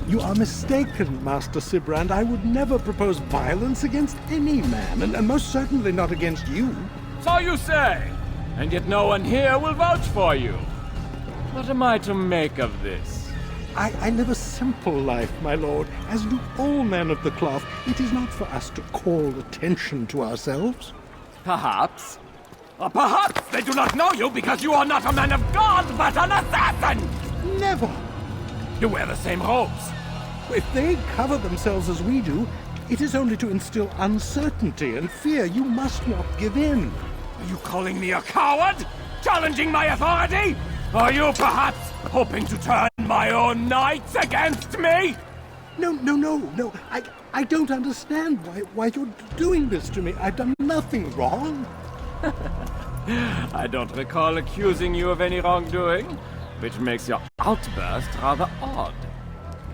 You are mistaken, Master Sibrand. I would never propose violence against any man, and most certainly not against you. So you say, and yet no one here will vouch for you. What am I to make of this? I live a simple life, my lord, as do all men of the cloth. It is not for us to call attention to ourselves. Perhaps. Or perhaps they do not know you because you are not a man of God, but an assassin! Never! You wear the same robes. If they cover themselves as we do, it is only to instill uncertainty and fear. You must not give in. Are you calling me a coward? Challenging my authority? Are you perhaps hoping to turn my own knights against me? No. I don't understand why you're doing this to me. I've done nothing wrong. I don't recall accusing you of any wrongdoing, which makes your outburst rather odd.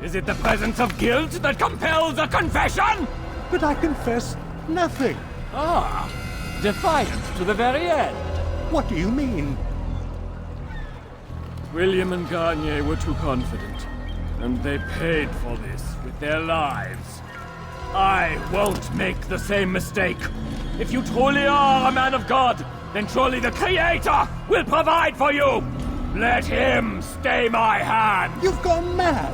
Is it the presence of guilt that compels a confession? But I confess nothing. Ah, defiant to the very end. What do you mean? William and Garnier were too confident, and they paid for this with their lives. I won't make the same mistake. If you truly are a man of God, then surely the Creator will provide for you. Let him stay my hand. You've gone mad.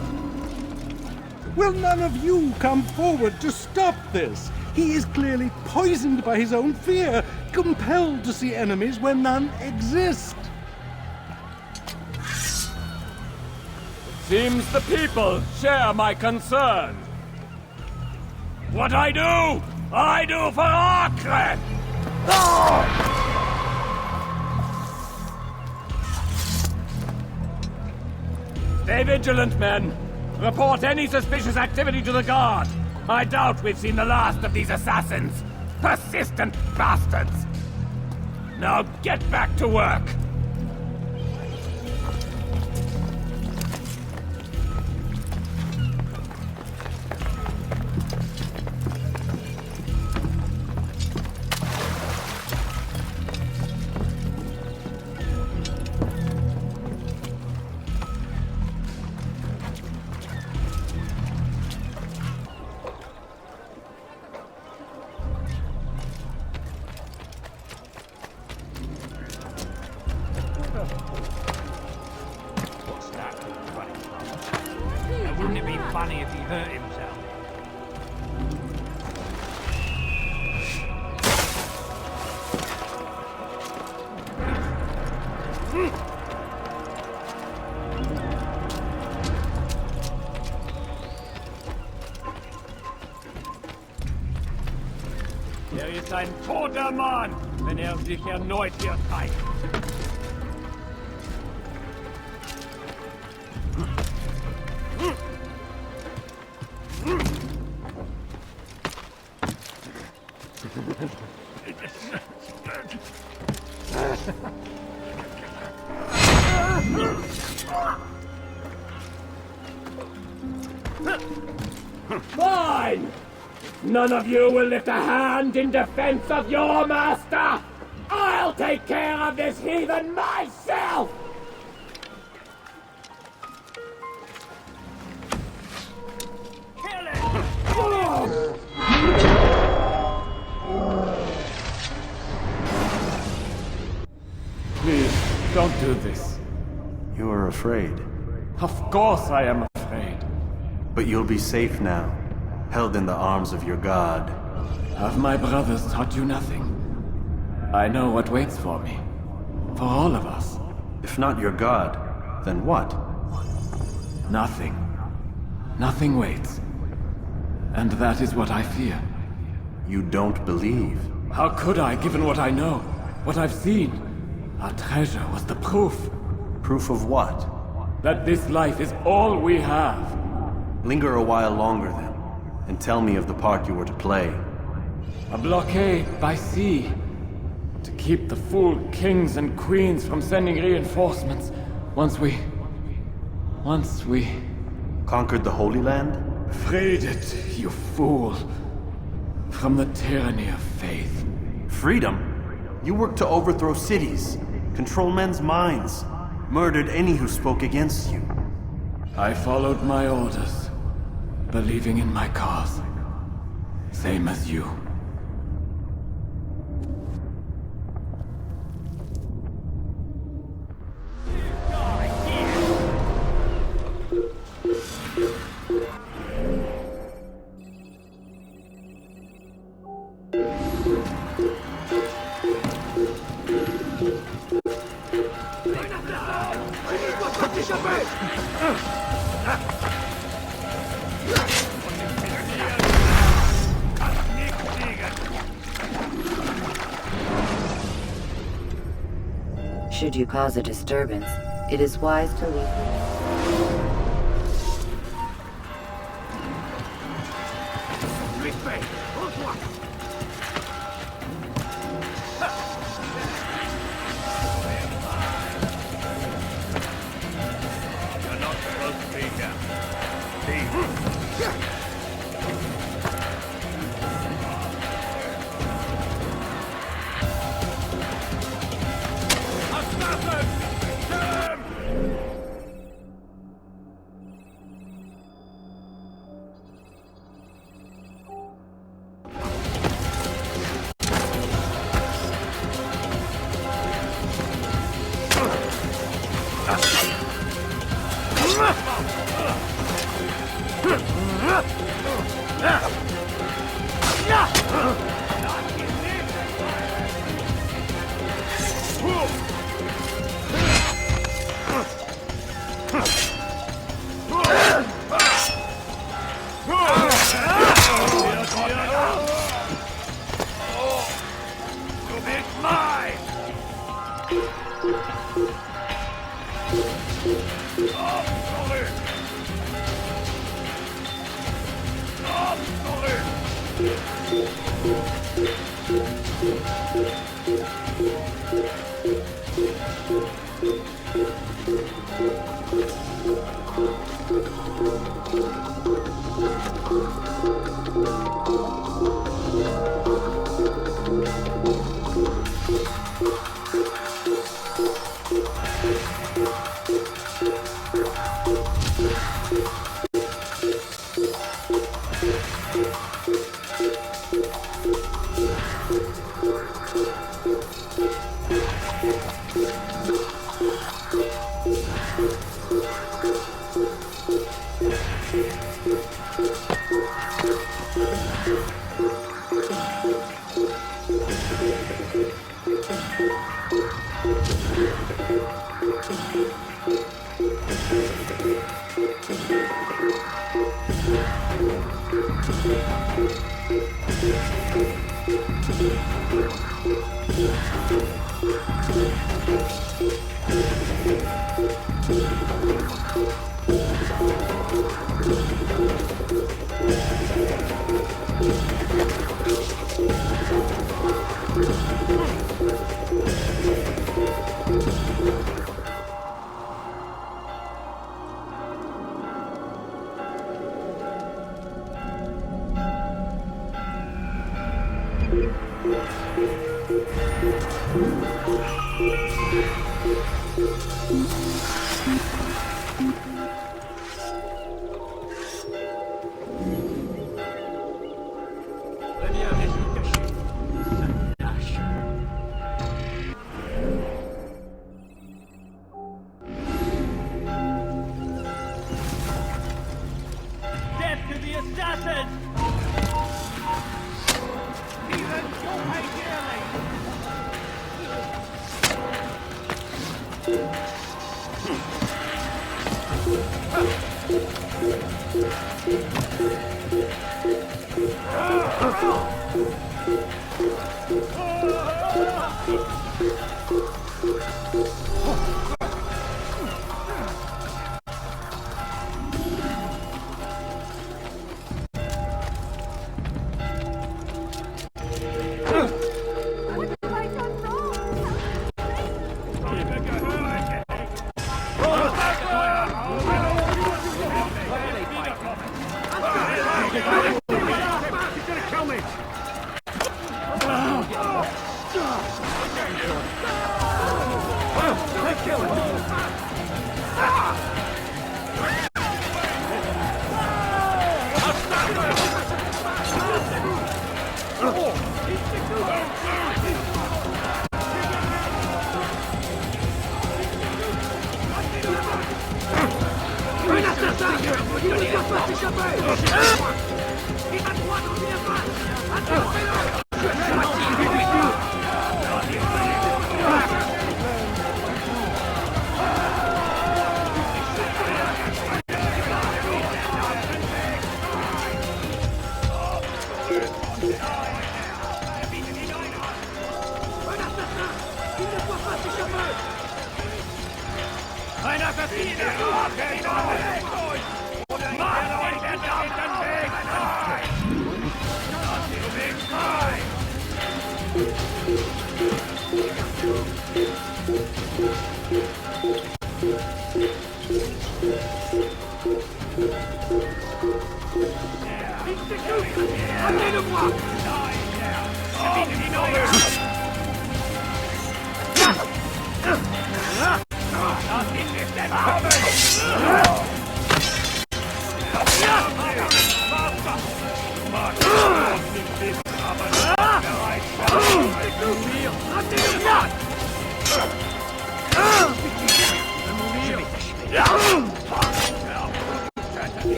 Will none of you come forward to stop this? He is clearly poisoned by his own fear, compelled to see enemies where none exist. Seems the people share my concern. What I do for Acre! Stay vigilant, men. Report any suspicious activity to the guard. I doubt we've seen the last of these assassins. Persistent bastards. Now get back to work. ist ein toter Mann, wenn sich erneut hier zeigt. Fine! None of you will lift a hand in defense of your master! I'll take care of this heathen myself! Kill it! Please, don't do this. You are afraid. Of course I am afraid. But you'll be safe now, held in the arms of your god. Have my brothers taught you nothing? I know what waits for me. For all of us. If not your god, then what? Nothing. Nothing waits. And that is what I fear. You don't believe. How could I, given what I know? What I've seen? Our treasure was the proof. Proof of what? That this life is all we have. Linger a while longer then, and tell me of the part you were to play. A blockade by sea. To keep the fool kings and queens from sending reinforcements. Once we... Conquered the Holy Land? Freed it, you fool. From the tyranny of faith. Freedom? You worked to overthrow cities, control men's minds, murdered any who spoke against you. I followed my orders, believing in my cause. Same as you. Should you cause a disturbance, it is wise to leave.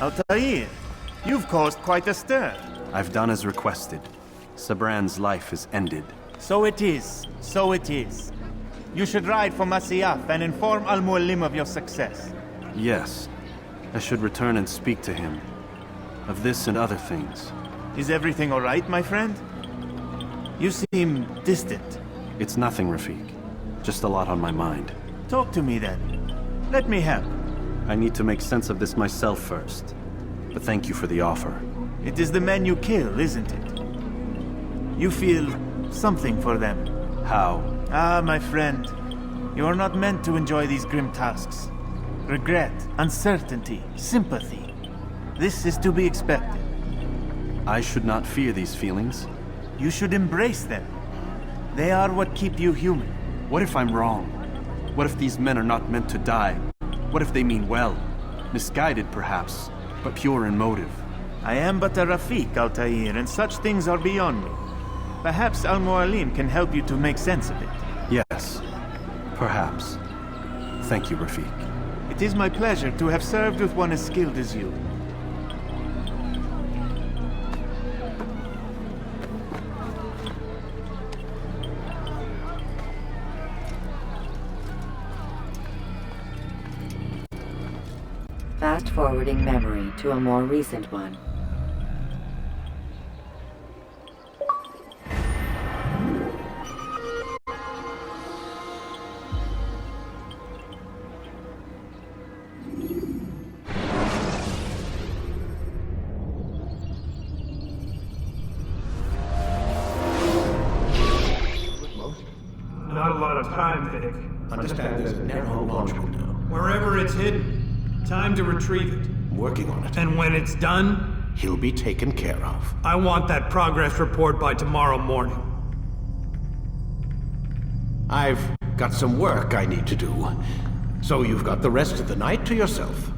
Altair, you've caused quite a stir. I've done as requested. Sibrand's life is ended. So it is. So it is. You should ride for Masyaf and inform Al-Mualim of your success. Yes. I should return and speak to him. Of this and other things. Is everything all right, my friend? You seem distant. It's nothing, Rafik. Just a lot on my mind. Talk to me then. Let me help. I need to make sense of this myself first. But thank you for the offer. It is the men you kill, isn't it? You feel something for them. How? Ah, my friend. You are not meant to enjoy these grim tasks. Regret, uncertainty, sympathy. This is to be expected. I should not fear these feelings. You should embrace them. They are what keep you human. What if I'm wrong? What if these men are not meant to die? What if they mean well? Misguided, perhaps, but pure in motive. I am but a Rafik, Altair, and such things are beyond me. Perhaps Al-Mualim can help you to make sense of it. Yes, perhaps. Thank you, Rafik. It is my pleasure to have served with one as skilled as you. Fast-forwarding memory to a more recent one. Not a lot of time, Vic. Understand there's a narrow launch window. Wherever it's hidden, time to retrieve it. I'm working on it. And when it's done, He'll be taken care of. I want that progress report by tomorrow morning. I've got some work I need to do. So you've got the rest of the night to yourself.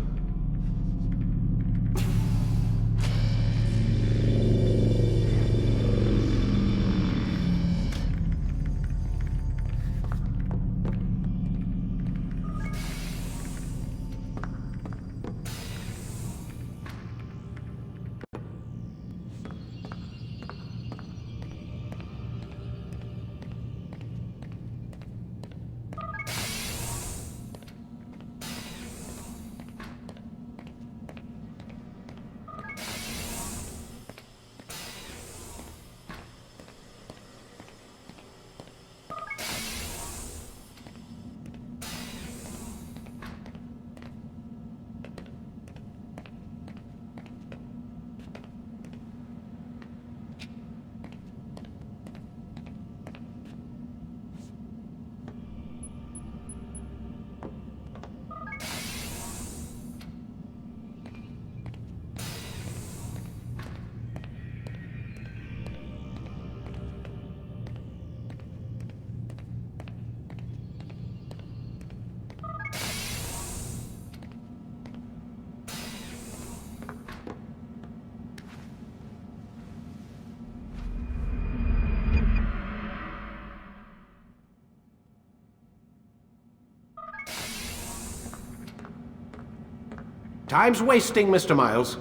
Time's wasting, Mr. Miles.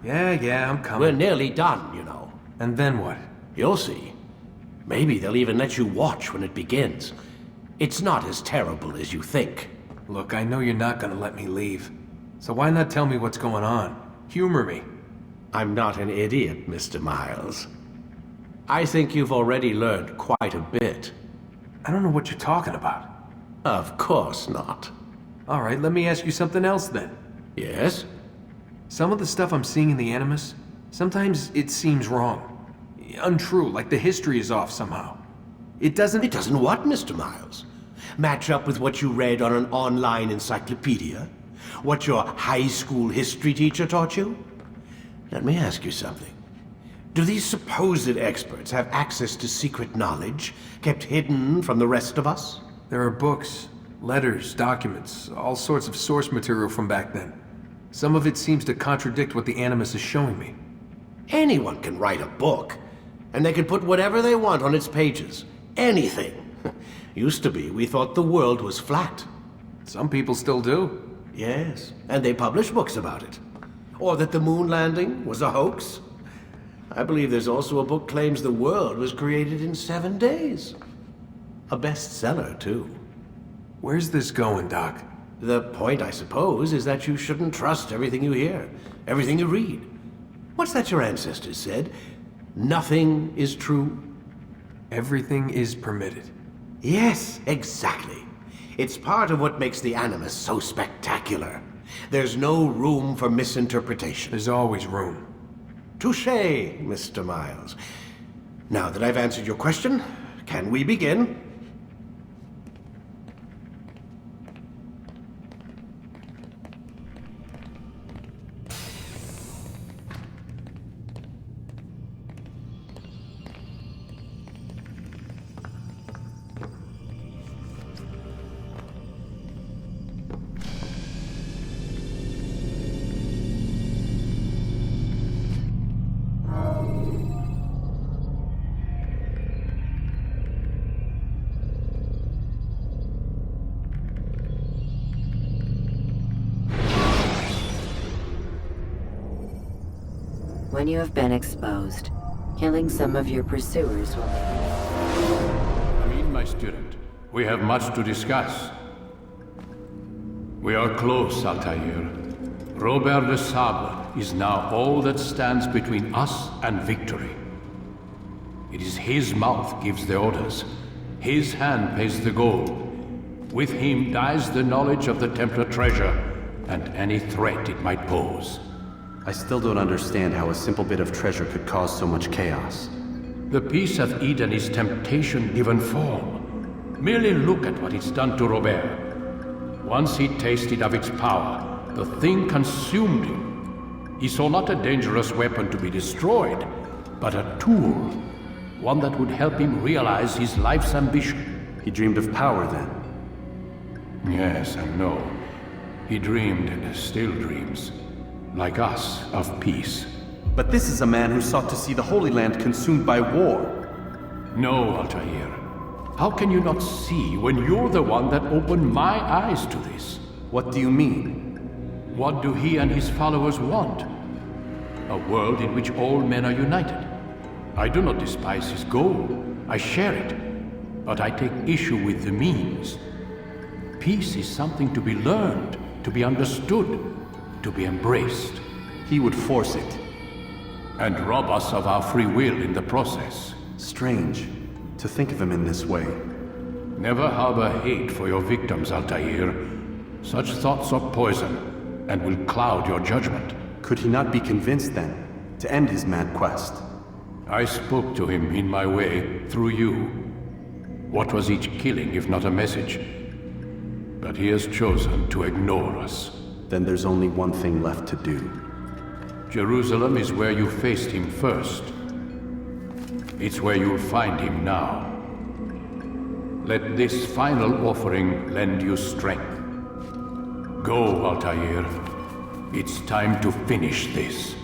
Yeah, I'm coming. We're nearly done, you know. And then what? You'll see. Maybe they'll even let you watch when it begins. It's not as terrible as you think. Look, I know you're not gonna let me leave. So why not tell me what's going on? Humor me. I'm not an idiot, Mr. Miles. I think you've already learned quite a bit. I don't know what you're talking about. Of course not. All right, let me ask you something else then. Yes? Some of the stuff I'm seeing in the Animus, sometimes it seems wrong. Untrue, like the history is off somehow. It doesn't... It doesn't what, Mr. Miles? Match up with what you read on an online encyclopedia? What your high school history teacher taught you? Let me ask you something. Do these supposed experts have access to secret knowledge kept hidden from the rest of us? There are books, letters, documents, all sorts of source material from back then. Some of it seems to contradict what the Animus is showing me. Anyone can write a book, and they can put whatever they want on its pages. Anything. Used to be, we thought the world was flat. Some people still do. Yes, and they publish books about it. Or that the moon landing was a hoax. I believe there's also a book claims the world was created in 7 days. A bestseller, too. Where's this going, Doc? The point, I suppose, is that you shouldn't trust everything you hear, everything you read. What's that your ancestors said? Nothing is true? Everything is permitted. Yes, exactly. It's part of what makes the Animus so spectacular. There's no room for misinterpretation. There's always room. Touché, Mr. Miles. Now that I've answered your question, can we begin? When you have been exposed, killing some of your pursuers will make My student, we have much to discuss. We are close, Altair. Robert de Sala is now all that stands between us and victory. It is his mouth gives the orders. His hand pays the gold. With him dies the knowledge of the Templar treasure and any threat it might pose. I still don't understand how a simple bit of treasure could cause so much chaos. The peace of Eden is temptation given form. Merely look at what it's done to Robert. Once he tasted of its power, the thing consumed him. He saw not a dangerous weapon to be destroyed, but a tool. One that would help him realize his life's ambition. He dreamed of power then? Yes and no. He dreamed and still dreams. Like us, of peace. But this is a man who sought to see the Holy Land consumed by war. No, Altair. How can you not see when you're the one that opened my eyes to this? What do you mean? What do he and his followers want? A world in which all men are united. I do not despise his goal. I share it. But I take issue with the means. Peace is something to be learned, to be understood, to be embraced. He would force it. And rob us of our free will in the process. Strange to think of him in this way. Never harbor hate for your victims, Altair. Such thoughts are poison, and will cloud your judgment. Could he not be convinced then, to end his mad quest? I spoke to him in my way, through you. What was each killing if not a message? But he has chosen to ignore us. Then there's only one thing left to do. Jerusalem is where you faced him first. It's where you'll find him now. Let this final offering lend you strength. Go, Altair. It's time to finish this.